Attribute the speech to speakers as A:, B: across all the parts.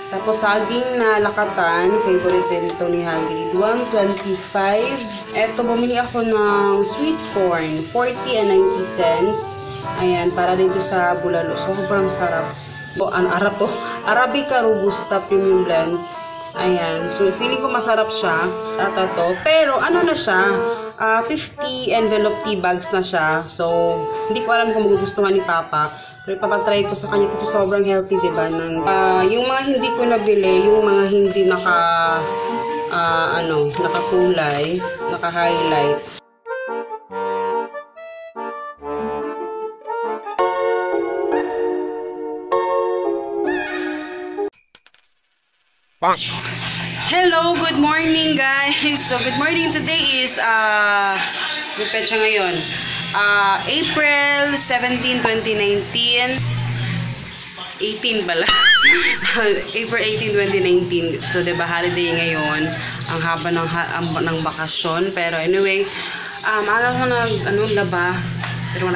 A: Tapos saging na lakatan, favorite din ito ni Hagrid, 125. Eto, bumili ako ng sweet corn, 40 and 90 cents. Ayan, para dito sa bulalo. Sobrang sarap. Ano to? Arabica Robusta Premium Blend. Ayan, so feeling ko masarap siya. Ata to. Pero ano na siya, 50 envelope tea bags na siya. So, hindi ko alam kung magugustuhan ni Papa. Pero ipapatry ko sa kanya kasi sobrang healthy, diba? Yung mga hindi ko nabili, yung mga hindi nakakulay, naka-highlight. Hello, good morning guys. So, good morning. Today is, may petsa ngayon. April 17, 2019. 18 pala. April 18, 2019. So, diba, holiday ngayon. Ang haba ng bakasyon. Pero anyway, aga ko laba. Pero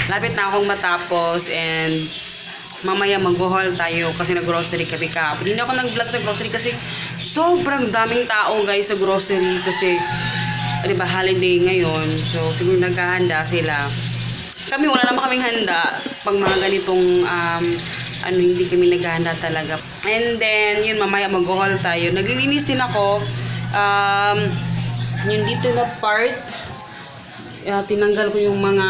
A: lapit na akong matapos and mamaya mag-haul tayo kasi nag-grocery kami kahapon. Hindi ako nag-vlog sa grocery kasi sobrang daming tao guys sa grocery kasi diba holiday ngayon. So siguro naghahanda sila. Kami wala naman kaming handa pag mga ganitong hindi kami naghahanda talaga. And then yun mamaya mag-haul tayo. Naglilinis din ako yung dito na part. Tinanggal ko yung mga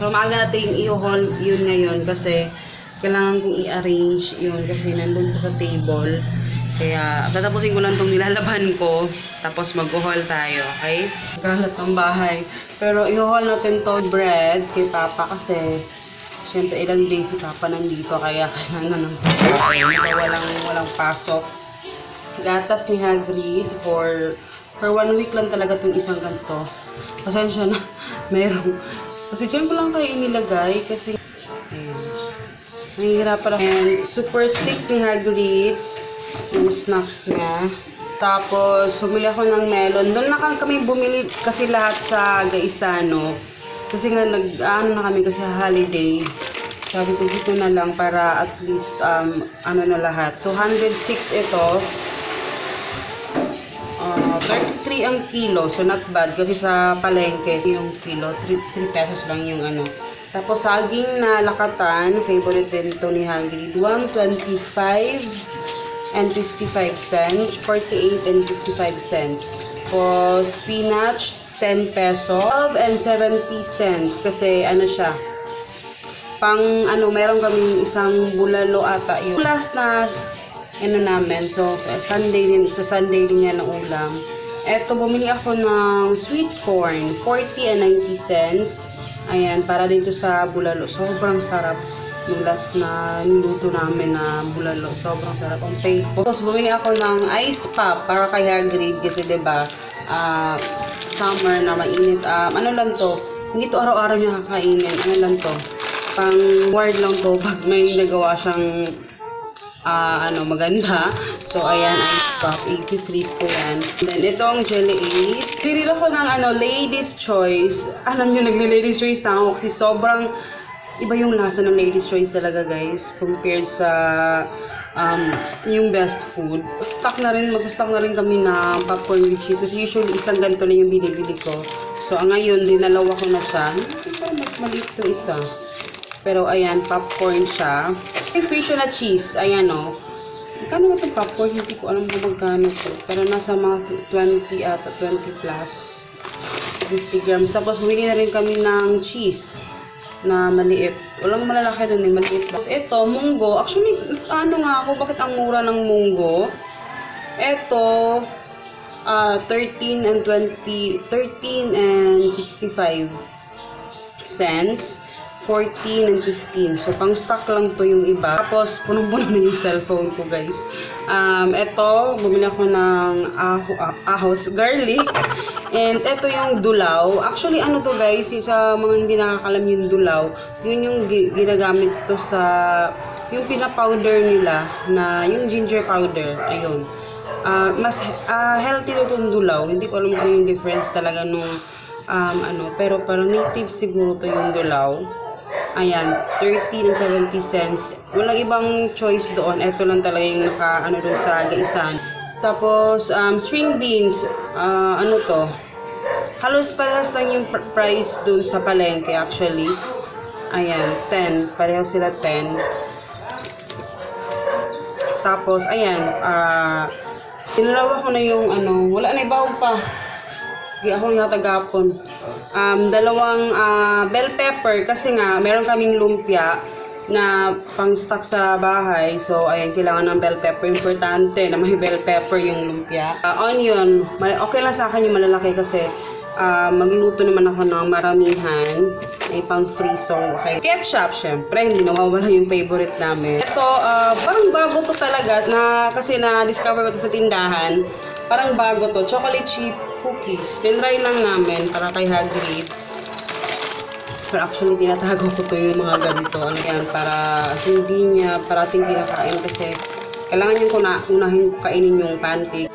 A: pero maaga natin i-haul yun ngayon kasi kailangan kong i-arrange yun kasi nandun pa sa table. Kaya tatapusin ko lang itong nilalaban ko tapos mag-haul tayo, okay? Kalat ng bahay. Pero i-haul natin to bread kay Papa kasi syempre ilang days si Papa nandito kaya kailangan ng walang pasok. Gatas ni Hagrid for 1 week lang talaga itong isang ganito. Pasensya na, meron. Kasi dyan ko lang kayo inilagay kasi nahihirapan ako. And super sticks ni Hagrid, yung snacks niya. Tapos bumili ako ng melon. Doon na kami bumili kasi lahat sa Gaisano. Kasi nga na kami kasi holiday. Sabi ko dito na lang para at least na lahat. So 106 ito. 33 ang kilo, so not bad kasi sa palengke yung kilo 3 pesos lang yung Tapos saging na lakatan, favorite din ito ni Hagrid, 125 and 55 cents, 48 and 55 cents. Tapos spinach 10 peso, 12 and 70 cents kasi siya pang meron kaming isang bulalo ata yung last na namin. So, sa Sunday din yan ang ulam. Eto, bumili ako ng sweet corn, 40 and 90 cents. Ayan, para dito sa bulalo. Sobrang sarap. Yung last na niluto namin na bulalo. Sobrang sarap. Ang painful. Tapos, bumili ako ng ice pop para kay Hagrid kasi diba, summer na mainit. Ano lang to? Hindi to araw-araw niya kakainin. Ano lang to? Pang word lang to pag may nagawa siyang maganda. So, ayan, ice pop. I-freeze ko yan. Then, itong jelly ace. Pinili ko ng Ladies Choice. Alam nyo, nagli-Ladies Choice na ako kasi sobrang iba yung lasa ng Ladies Choice talaga, guys. Compared sa yung best food. Magsastock na rin kami ng popcorn with cheese. Kasi usually, isang ganito lang yung binibili ko. So, ngayon, dinalawa ko na siya. Mas maliit to isa. Pero, ayan, popcorn siya. May free siya na cheese. Ayan, o. Magkano ba itong popcorn? Hindi ko alam kung magkano ito. Pero nasa mga 20 ata, 20 plus. 50 grams. Tapos, bumili na rin kami ng cheese na maliit. Walang malalaki doon eh, maliit. Tapos, ito, munggo. Actually, bakit ang mura ng munggo? Ito, 13 and 65 cents. 14 and 15. So, pang stock lang to yung iba. Tapos, punong-puno na yung cellphone ko, guys. Ito, bumili ako ng ahos garlic. And ito yung dulaw. Actually, to guys, sa mga hindi nakakalam yung dulaw, yun yung ginagamit to sa, yung pinapowder nila, na yung ginger powder. Ayun. Mas healthy to itong dulaw. Hindi ko alam kung yung difference talaga nung, pero native siguro to yung dulaw. Ayan, 13 and 70 cents. Walang ibang choice doon. Ito lang talaga yung naka, doon sa gaisan. Tapos, string beans. Ano to? Halos parehas lang yung price doon sa palengke actually. Ayan, 10. Pareho sila 10. Tapos, ayan, tinalawa ko na yung wala na ibaw pa. Di ako nga tagapon. Dalawang bell pepper kasi nga meron kaming lumpia na pang stock sa bahay. So, ayan, kailangan ng bell pepper. Importante na may bell pepper yung lumpia. Onion, okay lang sa akin yung malalaki kasi magluto naman ako ng maramihan. May pang free, so okay. Ketchup, syempre, hindi nawawala yung favorite namin. Ito, parang bago to talaga, kasi na-discover ko to sa tindahan. Parang bago to, chocolate chip cookies. Tinry lang namin para kay Hagrid. Pero actually, tinatago ko to yung mga ganito. Ano yan, para hindi niya parating kinakain kasi kailangan yung unahin kainin yung pancake.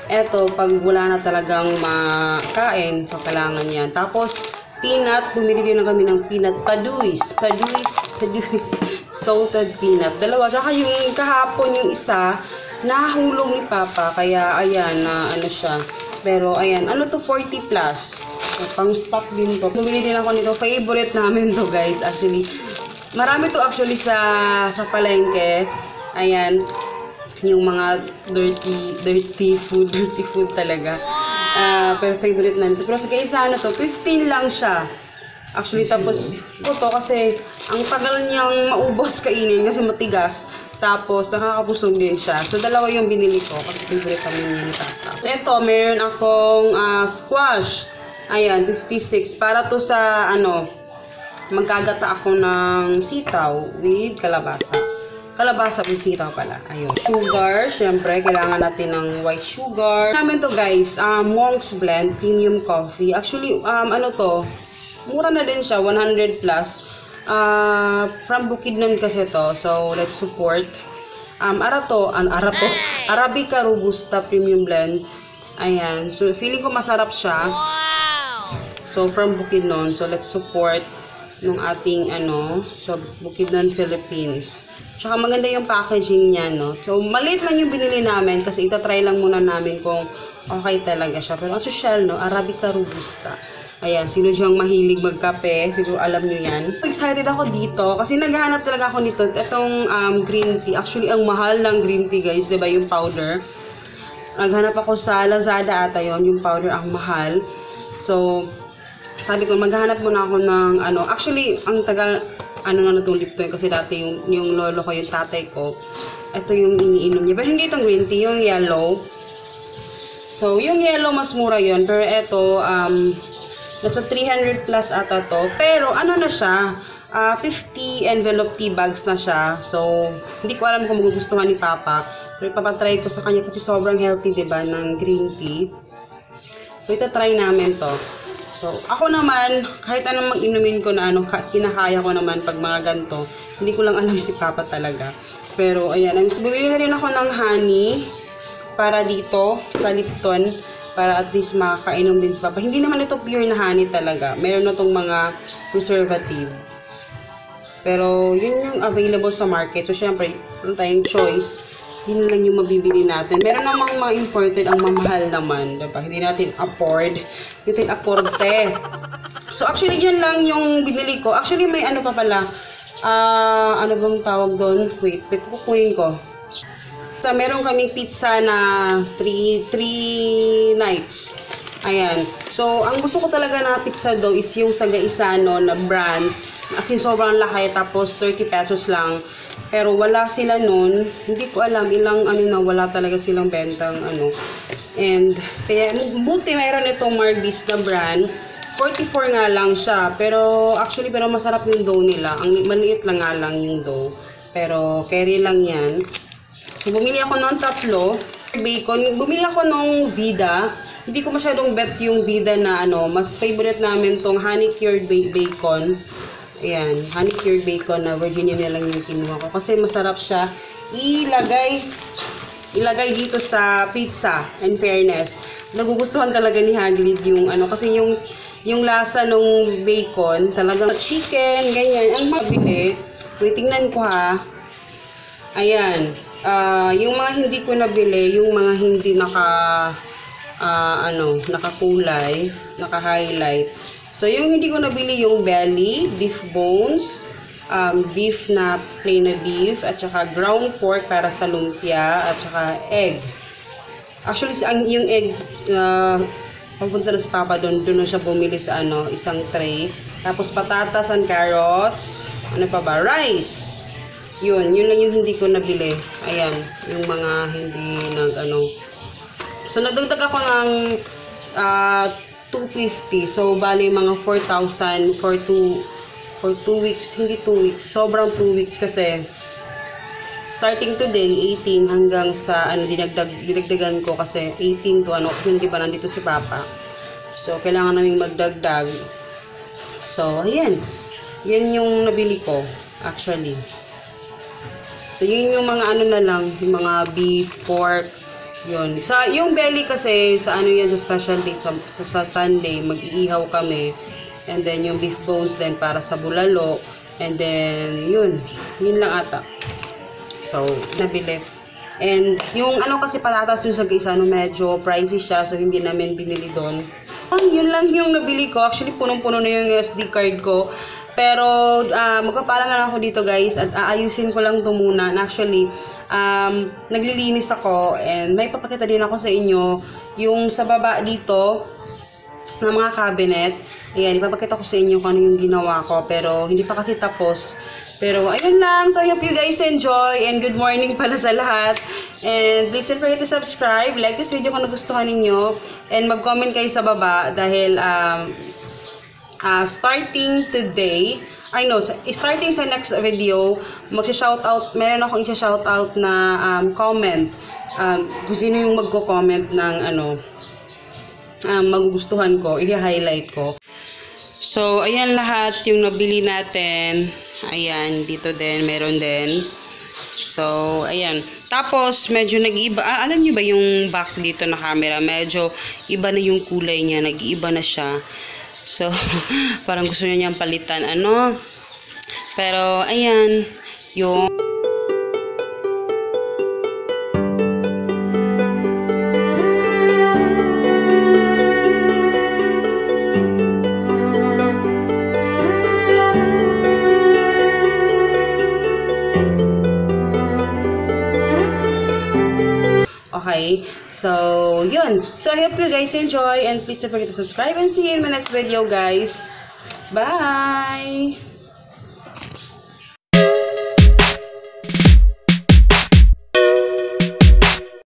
A: Eto, pag wala na talagang makain, so kailangan yan. Tapos, peanut, bumili din na kami ng peanut paduis, salted peanut. Dalawa, saka yung kahapon yung isa, nahulog ni Papa, kaya ayan, ano siya. Pero ayan, ano to, 40 plus. So, pang stock din to. Bumili din ako nito, favorite namin to guys, actually. Marami to actually sa palengke. Ayan, yung mga dirty food talaga. Pero favorite namin ito. Pero sa kaisa na to, 15 lang siya. Actually, tapos ito kasi ang tagal niyang maubos kainin kasi matigas. Tapos nakakapusog din siya. So, dalawa yung binili ko kasi favorite kami niya ni Tata. So, ito, meron akong squash. Ayan, 56. Para to sa, magkagata ako ng sitaw with kalabasa. Kalabasa with sitaw pala. Ayun. Sugar, syempre, kailangan natin ng white sugar. Namin to guys, Monk's Blend Premium Coffee. Actually, mura na din siya, 100 plus. From Bukidnon kasi to. So, let's support. Arabica Robusta Premium Blend. Ayan. So, feeling ko masarap siya. So, from Bukidnon. So, let's support nung ating so Bukidnon Philippines. Tsaka maganda yung packaging niya, no. So maliit lang yung binili namin kasi itatry lang muna namin kung okay talaga siya. Pero ang social, no, Arabica Robusta. Ayan, sino diyang mahilig magkape, siguro alam niyo yan. Excited ako dito kasi naghahanap talaga ako nito. Itong green tea. Actually, ang mahal ng green tea, guys, 'di ba, yung powder. Naghanap ako sa Lazada ata yon, yung powder ang mahal. So sabi ko, maghahanap muna ako ng actually, ang tagal, na itong Lipton kasi dati yung lolo ko, yung tatay ko, ito yung iniinom niya. Pero hindi itong green tea, yung yellow. So, yung yellow mas mura yon. Pero ito, nasa 300 plus ata to. Pero, na siya, 50 envelope tea bags na siya. So, hindi ko alam kung magugustuhan ni Papa. Pero ipapatry ko sa kanya kasi sobrang healthy, diba, ng green tea. So, itatry namin to. So, ako naman, kahit anong mag-inumin ko na kinakaya ko naman pag mga ganito. Hindi ko lang alam si Papa talaga. Pero, ayan. Bumili na rin ako ng honey para dito sa Lipton. Para at least makakainom din si Papa. Hindi naman ito pure na honey talaga. Meron na itong mga preservative. Pero, yun yung available sa market. So, syempre, kung tayong choice, yun lang yung mabibili natin. Meron namang mga imported, ang mamahal naman, diba? Hindi natin afford. Hindi natin afforde. So, actually, yun lang yung binili ko. Actually, may pa pala. Ano bang tawag doon? Wait, kukunin ko. So, meron kaming pizza na 3 nights. Ayan. So, ang gusto ko talaga na pizza daw is yung sa Gaisano na brand. As in, sobrang laki. Tapos, 30 pesos lang. Pero wala sila nun. Hindi ko alam ilang wala talaga silang bentang And kaya buti mayroon itong Marbis na brand. 44 nga lang siya. Pero actually masarap yung dough nila. Ang maliit lang nga lang yung dough. Pero carry lang yan. So bumili ako ng 3 bacon. Bumili ako ng Vida. Hindi ko masyadong bet yung Vida na mas favorite namin tong honey cured bacon. Ayan, honey cured bacon na Virginia na lang yung kinuha ko. Kasi masarap siya ilagay dito sa pizza. In fairness, nagugustuhan talaga ni Hagrid yung kasi yung yung lasa ng bacon, talagang chicken, ganyan. Ang mabili, wait, tingnan ko ha. Ayan. Yung mga hindi ko nabili, yung mga hindi nakakulay, naka-highlight. So, yung hindi ko nabili, yung belly, beef bones, beef na plain na beef, at saka ground pork para sa lumpia, at saka egg. Actually, yung egg, pagpunta na si Papa doon siya bumili sa isang tray. Tapos patatas and carrots. Ano pa ba? Rice. Yun lang yung hindi ko nabili. Ayan, yung mga hindi So, nagdagdag ako ng 250. So, bali mga 4,000 for 2 weeks. Hindi 2 weeks. Sobrang 2 weeks kasi starting today, 18 hanggang sa dinagdagan ko kasi 18 to hindi pa nandito si Papa. So, kailangan naming magdagdag. So, ayan. Yan yung nabili ko, actually. So, yun yung mga yung mga beef, pork, yun. Yung belly kasi, sa yan, sa special day, sa Sunday, mag-iihaw kami. And then, yung beef bones din para sa bulalo. And then, yun lang ata. So, nabili. And, yung kasi patatas yung sa gisa, medyo pricey siya, so hindi namin binili doon. Yun lang yung nabili ko. Actually, punong-puno na yung SD card ko. Pero, magpapala na ako dito guys at aayusin ko lang ito muna. And actually, naglilinis ako and may papakita din ako sa inyo yung sa baba dito na mga cabinet. Ayan, ipapakita ko sa inyo kung ano yung ginawa ko. Pero, hindi pa kasi tapos. Pero, ayun lang. So, I hope you guys enjoy. And good morning pala sa lahat. And please don't forget to subscribe. Like this video kung nagustuhan ninyo. And mag-comment kayo sa baba. Dahil, starting today, starting sa next video, magsha-shoutout, meron akong isa-shoutout na comment. Kung sino yung magko-comment ng magugustuhan ko, i-highlight ko. So, ayan lahat yung nabili natin. Ayan, dito din, meron din. So, ayan. Tapos, medyo nag-iiba. Alam nyo ba yung back dito na camera? Medyo iba na yung kulay niya. Nag-iiba na siya. So, parang gusto niya niyang palitan. Pero, ayan. Yung... Okay, so, yun. So, I hope you guys enjoy and please don't forget to subscribe and see you in my next video, guys. Bye!